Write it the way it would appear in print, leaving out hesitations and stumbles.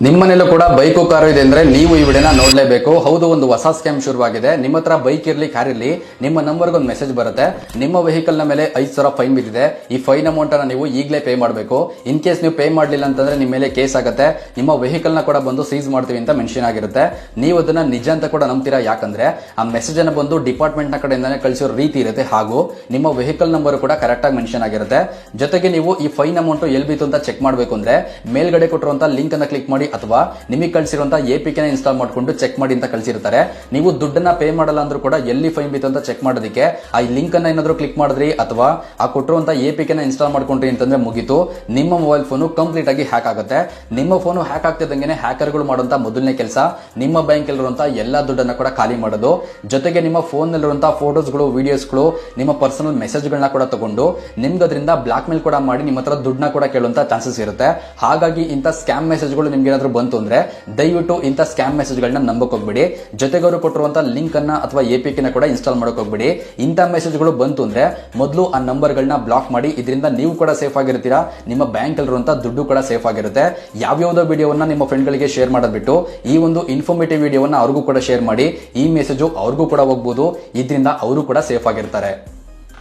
ನಿಮ್ಮನೆಲ್ಲೂ ಕೂಡ bike car ಇದೆ ಅಂದ್ರೆ ನೀವು ಈ ವಿಡಿಯೋನ ನೋಡ್ಲೇಬೇಕು. ಹೌದು, ಒಂದು ಹೊಸ ಸ್ಕ್ಯಾಮ್ ಶುರುವಾಗಿದೆ. ನಿಮ್ಮ ಹತ್ರ ಬೈಕ್ ಇರ್ಲಿ, ಕಾರ್ ಇರ್ಲಿ, ನಿಮ್ಮ ನಂಬರ್ಗೆ ಒಂದು ಮೆಸೇಜ್ ಬರುತ್ತೆ. ನಿಮ್ಮ ವೆಹಿಕಲ್ ನ ಮೇಲೆ 5,000 ಫೈನ್ ಬಿದ್ದಿದೆ. ಈ ಫೈನ್ ಅಮೌಂಟ್ ಅನ್ನ ನೀವು ಈಗಲೇ ಪೇ ಮಾಡಬೇಕು. ಇನ್ ಕೇಸ್ ನೀವು ಪೇ ಮಾಡಲಿಲ್ಲ ಅಂತಂದ್ರೆ ನಿಮ್ಮ ಮೇಲೆ ಕೇಸ್ ಆಗುತ್ತೆ. ನಿಮ್ಮ ವೆಹಿಕಲ್ ನ ಕೂಡ ಬಂದು ಸೀಸ್ ಮಾಡ್ತೀವಿ ಅಂತ ಮೆನ್ಷನ್ ಆಗಿರುತ್ತೆ. ನೀವು ಅದನ್ನ ನಿಜ ಅಂತ ಕೂಡ ನಂಬ್ತೀರಾ, ಯಾಕಂದ್ರೆ ಆ ಮೆಸೇಜ್ ಅನ್ನ ಬಂದು ಡಿಪಾರ್ಟ್ಮೆಂಟ್ ನ ಕಡೆಯಿಂದಾನೆ ಕಳಿಸೋ ರೀತಿ ಇರುತ್ತೆ. ಹಾಗೂ ನಿಮ್ಮ ವೆಹಿಕಲ್ ನಂಬರ್ ಕೂಡ ಕರೆಕ್ಟ್ ಆಗಿ ಮೆನ್ಷನ್ ಆಗಿರುತ್ತೆ. ಜೊತೆಗೆ ನೀವು ಈ ಫೈನ್ ಅಮೌಂಟ್ ಎಲ್ಲಿ ಬೀತು ಅಂತ ಚೆಕ್ ಮಾಡಬೇಕು ಅಂದ್ರೆ ಮೇಲ್ಗಡೆ ಕೊಟ್ಟಿರುವಂತಹ ಲಿಂಕ್ ಅನ್ನ ಕ್ಲಿಕ್ ಮಾಡಿ ಅಥವಾ ನಿಮಗೆ ಕಳಿಸಿರುವಂತಹ ಎಪಿಕೆ ಇನ್ಸ್ಟಾಲ್ ಮಾಡ್ಕೊಂಡು ಚೆಕ್ ಮಾಡಿ ಅಂತ ಕಳಿಸಿರ್ತಾರೆ. ನೀವು ದುಡ್ಡನ್ನ ಪೇ ಮಾಡಲ್ಲ ಅಂದ್ರೂ ಕೂಡ ಎಲ್ಲಿ ಫೈನ್ ಬಿತ್ತು ಅಂತ ಚೆಕ್ ಮಾಡೋದಕ್ಕೆ ಆ ಲಿಂಕ್ ಅನ್ನ ಏನಾದ್ರು ಕ್ಲಿಕ್ ಮಾಡಿದ್ರಿ ಅಥವಾ ಆ ಕೊಟ್ಟಿರುವಂತಹ ಎಪಿಕೆ ಇನ್ಸ್ಟಾಲ್ ಮಾಡ್ಕೊಂಡ್ರಿ ಅಂತಂದ್ರೆ ಮುಗಿತು, ನಿಮ್ಮ ಮೊಬೈಲ್ ಫೋನ್ ಕಂಪ್ಲೀಟ್ ಆಗಿ ಹ್ಯಾಕ್ ಆಗುತ್ತೆ. ನಿಮ್ಮ ಫೋನ್ ಹ್ಯಾಕ್ ಆಗ್ತಿದ್ದಂಗೆ ಹ್ಯಾಕರ್ಗಳು ಮಾಡುವಂತಹ ಮೊದಲನೇ ಕೆಲಸ ನಿಮ್ಮ ಬ್ಯಾಂಕ್ ಅಲ್ಲಿರುವಂತಹ ಎಲ್ಲಾ ದುಡ್ಡನ್ನ ಕೂಡ ಖಾಲಿ ಮಾಡೋದು. ಜೊತೆಗೆ ನಿಮ್ಮ ಫೋನ್ ನಲ್ಲಿರುವಂತಹ ಫೋಟೋಸ್ಗಳು, ವಿಡಿಯೋಸ್ಗಳು, ನಿಮ್ಮ ಪರ್ಸನಲ್ ಮೆಸೇಜ್ ಗಳನ್ನ ಕೂಡ ತಗೊಂಡು ನಿಮ್ಗೆ ಅದರಿಂದ ಬ್ಲಾಕ್ ಮೇಲ್ ಕೂಡ ಮಾಡಿ ನಿಮ್ಮ ಹತ್ರ ದುಡ್ಡನ್ನ ಕೂಡ ಕೇಳುವಂತ ಚಾನ್ಸಸ್ ಇರುತ್ತೆ. ಹಾಗಾಗಿ ಇಂಥ ಸ್ಕ್ಯಾಮ್ ಮೆಸೇಜ್ಗಳು ನಿಮ್ಗೆ ಏನಾದ್ರು ಬಂತು ಅಂದ್ರೆ ದಯವಿಟ್ಟು ಇಂಥ ಸ್ಕ್ಯಾಮ್ ಮೆಸೇಜ್ ಗಳನ್ನ ನಂಬಕ್ ಹೋಗ್ಬಿಡಿ. ಜೊತೆಗೆ ಅವರು ಕೊಟ್ಟಿರುವಂತಹ ಲಿಂಕ್ ಅನ್ನ ಅಥವಾ ಎಪಿಕೆ ಕೂಡ ಇನ್ಸ್ಟಾಲ್ ಮಾಡಕ್ ಹೋಗ್ಬಿಡಿ. ಇಂಥ ಮೆಸೇಜ್ಗಳು ಬಂತು ಅಂದ್ರೆ ಮೊದಲು ಆ ನಂಬರ್ ಗಳನ್ನ ಬ್ಲಾಕ್ ಮಾಡಿ. ಇದರಿಂದ ನೀವು ಕೂಡ ಸೇಫ್ ಆಗಿರ್ತೀರಾ, ನಿಮ್ಮ ಬ್ಯಾಂಕ್ ಅಲ್ಲಿರುವಂತಹ ದುಡ್ಡು ಕೂಡ ಸೇಫ್ ಆಗಿರುತ್ತೆ. ಯಾವ್ಯಾವುದೋ ವಿಡಿಯೋವನ್ನ ನಿಮ್ಮ ಫ್ರೆಂಡ್ ಗಳಿಗೆ ಶೇರ್ ಮಾಡೋದ್ ಬಿಟ್ಟು ಈ ಒಂದು ಇನ್ಫಾರ್ಮೇಟಿವ್ ವಿಡಿಯೋವನ್ನ ಅವ್ರಿಗೂ ಕೂಡ ಶೇರ್ ಮಾಡಿ. ಈ ಮೆಸೇಜ್ ಅವ್ರಿಗೂ ಕೂಡ ಹೋಗ್ಬೋದು, ಇದರಿಂದ ಅವರು ಕೂಡ ಸೇಫ್ ಆಗಿರ್ತಾರೆ.